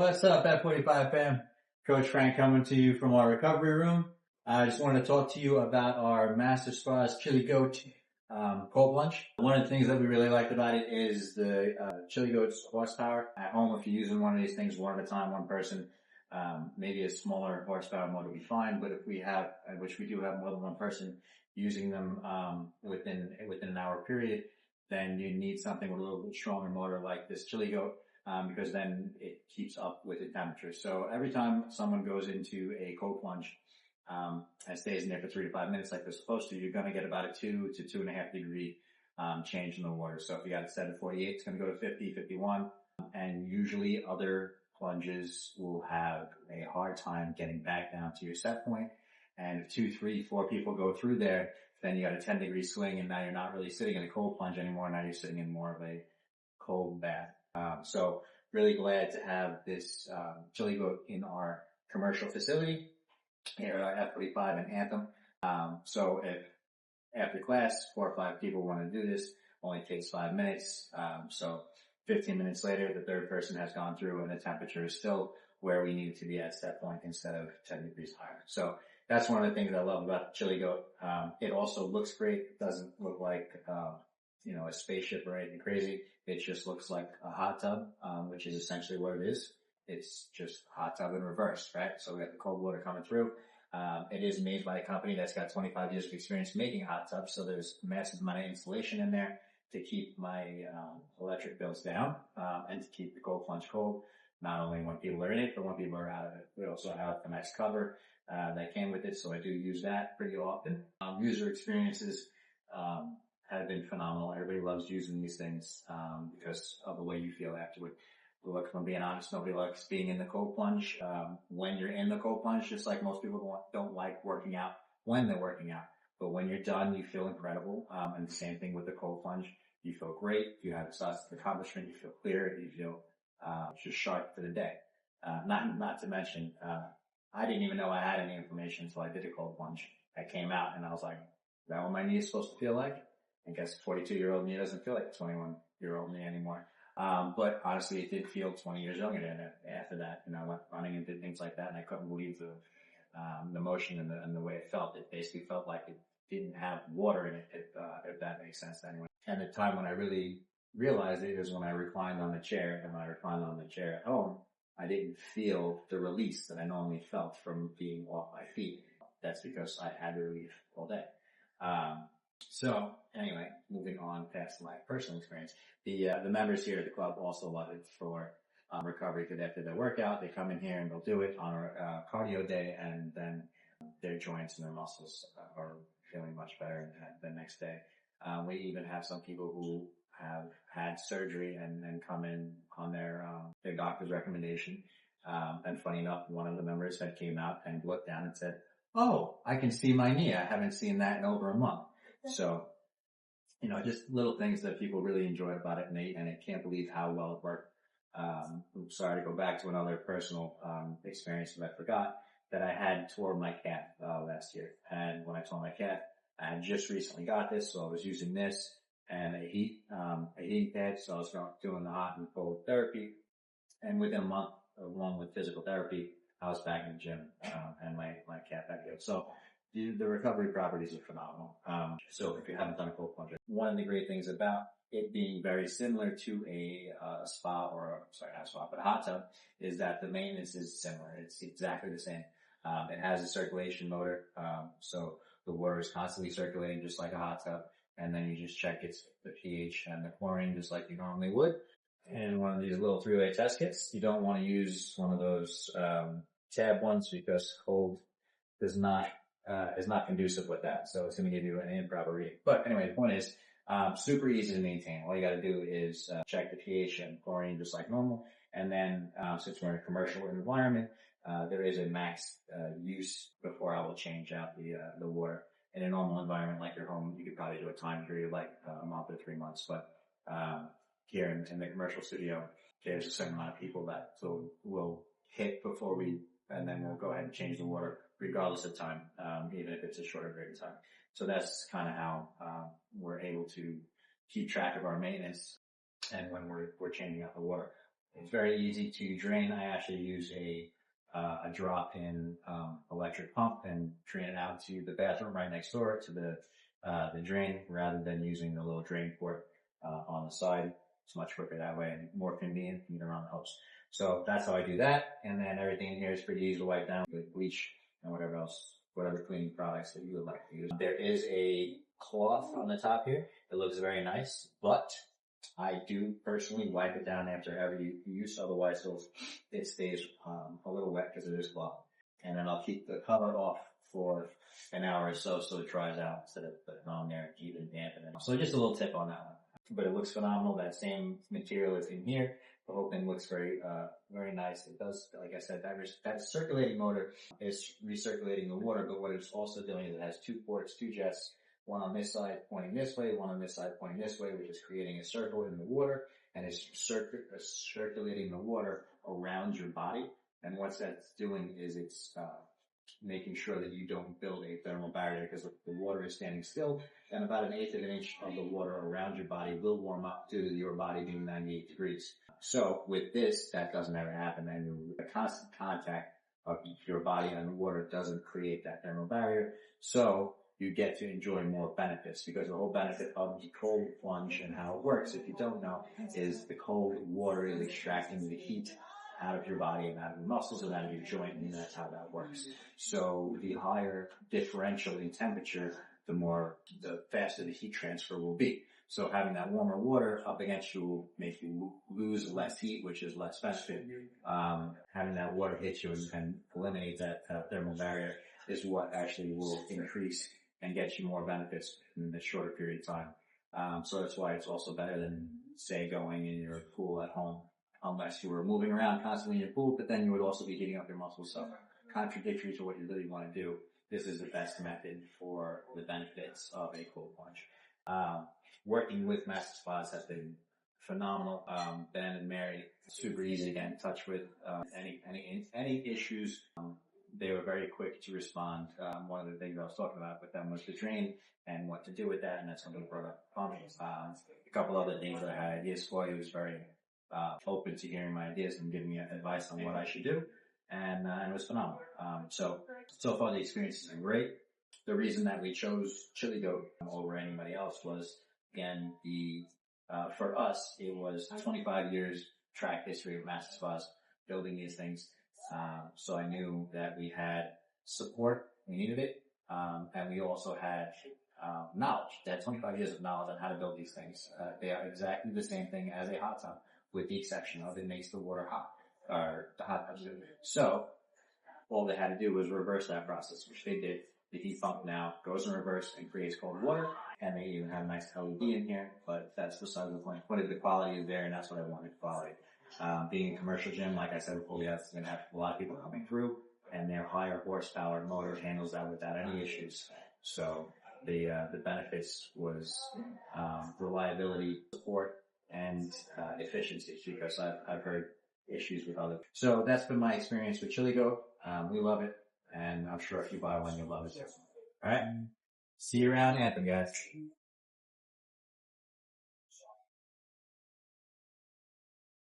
What's up, F45 fam? Coach Frank coming to you from our recovery room. I just wanted to talk to you about our Master Spas Chili Goat cold plunge. One of the things that we really liked about it is the Chili Goat's horsepower. At home, if you're using one of these things one at a time, one person, maybe a smaller horsepower motor will be fine. But if we have, which we do have more than one person using them within an hour period, then you need something with a little bit stronger motor like this Chili Goat. Because then it keeps up with the temperature. So every time someone goes into a cold plunge and stays in there for 3 to 5 minutes like they're supposed to, you're going to get about a 2 to 2.5 degree change in the water. So if you got it set at 48, it's going to go to 50, 51. And usually other plunges will have a hard time getting back down to your set point. And if 2, 3, 4 people go through there, then you got a 10-degree swing, and now you're not really sitting in a cold plunge anymore. Now you're sitting in more of a cold bath. So really glad to have this Chili Goat in our commercial facility here at our F45 and Anthem. So if after class 4 or 5 people want to do this, only takes 5 minutes. So 15 minutes later, the third person has gone through and the temperature is still where we need it to be at set point instead of 10 degrees higher. So that's one of the things I love about the Chili Goat. It also looks great. It doesn't look like a spaceship or anything crazy. It just looks like a hot tub, which is essentially what it is. It's just a hot tub in reverse, right? So we got the cold water coming through. It is made by a company that's got 25 years of experience making hot tubs. So there's a massive amount of insulation in there to keep my electric bills down and to keep the cold plunge cold, not only when people are in it, but when people are out of it. We also have a nice cover that came with it, so I do use that pretty often. User experiences have been phenomenal. Everybody loves using these things because of the way you feel afterward. Look, if I'm being honest, nobody likes being in the cold plunge. When you're in the cold plunge, just like most people don't like working out when they're working out. But when you're done, you feel incredible. And the same thing with the cold plunge. You feel great. You have a sense of accomplishment. You feel clear. You feel just sharp for the day. Not to mention, I didn't even know I had any inflammation until I did a cold plunge. I came out and I was like, is that what my knee is supposed to feel like? I guess 42-year-old me doesn't feel like 21-year-old me anymore. But honestly, it did feel 20 years younger after that. I went running and did things like that, and I couldn't believe the motion and the way it felt. It basically felt like it didn't have water in it, if that makes sense to anyone. And the time when I really realized it is when I reclined on the chair. And when I reclined on the chair at home, I didn't feel the release that I normally felt from being off my feet. That's because I had relief all day. So anyway, moving on past my personal experience, the members here at the club also love it for recovery, because after their workout, they come in here and they'll do it on our cardio day, and then their joints and their muscles are feeling much better the next day. We even have some people who have had surgery and then come in on their doctor's recommendation. And funny enough, one of the members had came out and looked down and said, "Oh, I can see my knee. I haven't seen that in over a month." So, just little things that people really enjoy about it, and I can't believe how well it worked. I'm sorry to go back to another personal experience that I forgot, that I had tore my calf last year. And when I tore my calf, I had just recently got this, so I was using this and a heating pad. So I was doing the hot and cold therapy, and within a month, along with physical therapy, I was back in the gym and my calf had healed. So the recovery properties are phenomenal. So if you haven't done a cold plunge, one of the great things about it being very similar to a spa not a spa, but a hot tub, is that the maintenance is similar. It's exactly the same. It has a circulation motor, so the water is constantly circulating just like a hot tub, and then you just check the pH and the chlorine just like you normally would. And one of these little 3-way test kits. You don't want to use one of those tab ones, because cold is not conducive with that. So it's going to give you an improper reading. But anyway, the point is, super easy to maintain. All you got to do is check the pH and chlorine just like normal. And then, since we're in a commercial environment, there is a max use before I will change out the water. In a normal environment like your home, you could probably do a time period like a month or 3 months. But here in the commercial studio, there's a certain amount of people that will hit before and then we'll go ahead and change the water regardless of time, even if it's a shorter period of time. So that's kind of how we're able to keep track of our maintenance and when we're changing out the water. It's very easy to drain. I actually use a drop-in electric pump and drain it out to the bathroom right next door to the drain, rather than using the little drain port on the side. It's much quicker that way and more convenient to get around the house. So that's how I do that. And then everything in here is pretty easy to wipe down with bleach and whatever else, whatever cleaning products that you would like to use. There is a cloth on the top here. It looks very nice, but I do personally wipe it down after every use, otherwise it stays a little wet because it is cloth. And then I'll keep the cover off for an hour or so it dries out instead of putting it on there and keep it damp. So just a little tip on that one. But it looks phenomenal. That same material is in here. The whole thing looks very nice. It does, like I said, that circulating motor is recirculating the water, but what it's also doing is it has two ports, two jets, one on this side pointing this way, one on this side pointing this way, which is creating a circle in the water, and it's circulating the water around your body. And what that's doing is it's making sure that you don't build a thermal barrier, because if the water is standing still, then about 1/8 of an inch of the water around your body will warm up due to your body being 98 degrees. So with this, that doesn't ever happen, and the constant contact of your body and the water doesn't create that thermal barrier. So you get to enjoy more benefits, because the whole benefit of the cold plunge and how it works, if you don't know, is the cold water is extracting the heat out of your body and out of your muscles and out of your joint, and that's how that works. So the higher differential in temperature, the faster the heat transfer will be. So having that warmer water up against you will make you lose less heat, which is less benefit. Having that water hit you and eliminate that thermal barrier is what actually will increase and get you more benefits in a shorter period of time. So that's why it's also better than, say, going in your pool at home, unless you were moving around constantly in your pool, but then you would also be heating up your muscles. So contradictory to what you really want to do, this is the best method for the benefits of a cold plunge. Working with Master Spas has been phenomenal. Ben and Mary, super easy to get in touch with. Any issues, they were very quick to respond. One of the things I was talking about with them was the drain and what to do with that, and that's something brought up on me. A couple other things that I had ideas for. He was very open to hearing my ideas and giving me advice on what I should do, and it was phenomenal. So far the experience has been great. The reason that we chose Chili Goat over anybody else was, again, for us, it was 25 years track history of Master Spas, building these things. So I knew that we had support, we needed it, and we also had knowledge. They had 25 years of knowledge on how to build these things. They are exactly the same thing as a hot tub, with the exception of it makes the water hot, or the hot tub. So all they had to do was reverse that process, which they did. The heat pump now goes in reverse and creates cold water, and they even have a nice LED in here, but that's beside the point. What if the quality is there, and that's what I wanted, quality. Being a commercial gym, like I said before, we have going to have a lot of people coming through, and their higher horsepower motor handles that without any issues. So the benefits was reliability, support, and efficiency, because I've heard issues with others. So that's been my experience with Chili Goat. We love it, and I'm sure if you buy one, you'll love it too. All right, see you around Anthem, guys.